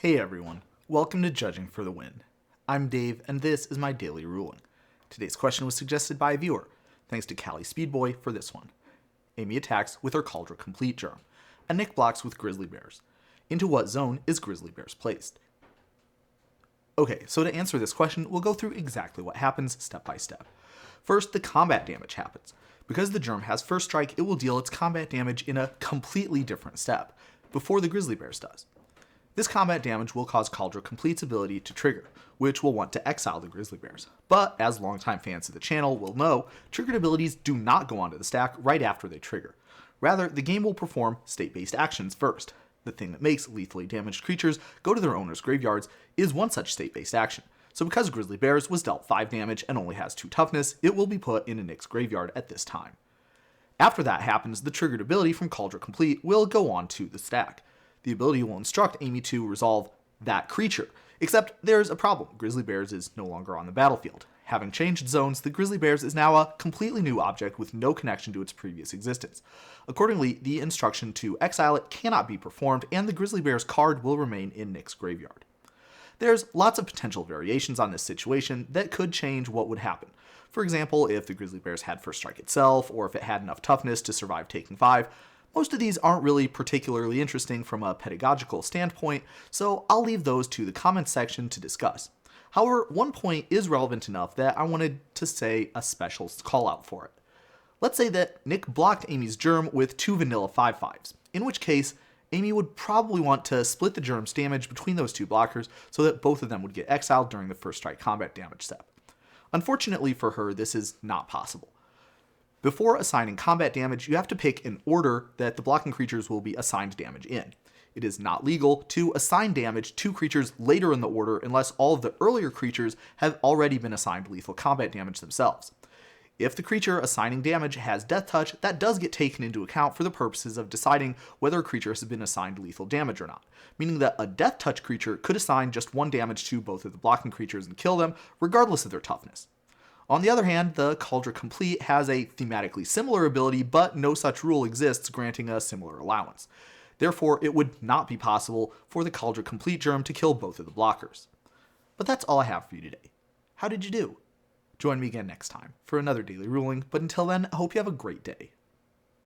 Hey everyone, welcome to Judging for the Win. I'm Dave, and this is my daily ruling. Today's question was suggested by a viewer. Thanks to Callie Speedboy for this one. Amy attacks with her Kaldra Compleat germ, and Nick blocks with Grizzly Bears. Into what zone is Grizzly Bears placed? Okay, so to answer this question, we'll go through exactly what happens step by step. First, the combat damage happens. Because the germ has first strike, it will deal its combat damage in a completely different step, before the Grizzly Bears does. This combat damage will cause Kaldra Compleat's ability to trigger, which will want to exile the Grizzly Bears. But, as longtime fans of the channel will know, triggered abilities do not go onto the stack right after they trigger. Rather, the game will perform state-based actions first. The thing that makes lethally damaged creatures go to their owner's graveyards is one such state-based action. So because Grizzly Bears was dealt 5 damage and only has 2 toughness, it will be put in a Nick's graveyard at this time. After that happens, the triggered ability from Kaldra Compleat will go on to the stack. The ability will instruct Amy to resolve that creature, except there's a problem. Grizzly Bears is no longer on the battlefield. Having changed zones, the Grizzly Bears is now a completely new object with no connection to its previous existence. Accordingly, the instruction to exile it cannot be performed, and the Grizzly Bears card will remain in Nick's graveyard. There's lots of potential variations on this situation that could change what would happen. For example, if the Grizzly Bears had first strike itself, or if it had enough toughness to survive taking 5. Most of these aren't really particularly interesting from a pedagogical standpoint, so I'll leave those to the comments section to discuss. However, one point is relevant enough that I wanted to say a special call out for it. Let's say that Nick blocked Amy's germ with 2 vanilla 5/5s, in which case Amy would probably want to split the germ's damage between those 2 blockers so that both of them would get exiled during the first strike combat damage step. Unfortunately for her, this is not possible. Before assigning combat damage, you have to pick an order that the blocking creatures will be assigned damage in. It is not legal to assign damage to creatures later in the order unless all of the earlier creatures have already been assigned lethal combat damage themselves. If the creature assigning damage has Death Touch, that does get taken into account for the purposes of deciding whether a creature has been assigned lethal damage or not, meaning that a Death Touch creature could assign just 1 damage to both of the blocking creatures and kill them, regardless of their toughness. On the other hand, the Kaldra Compleat has a thematically similar ability, but no such rule exists granting a similar allowance. Therefore, it would not be possible for the Kaldra Compleat germ to kill both of the blockers. But that's all I have for you today. How did you do? Join me again next time for another daily ruling, but until then, I hope you have a great day.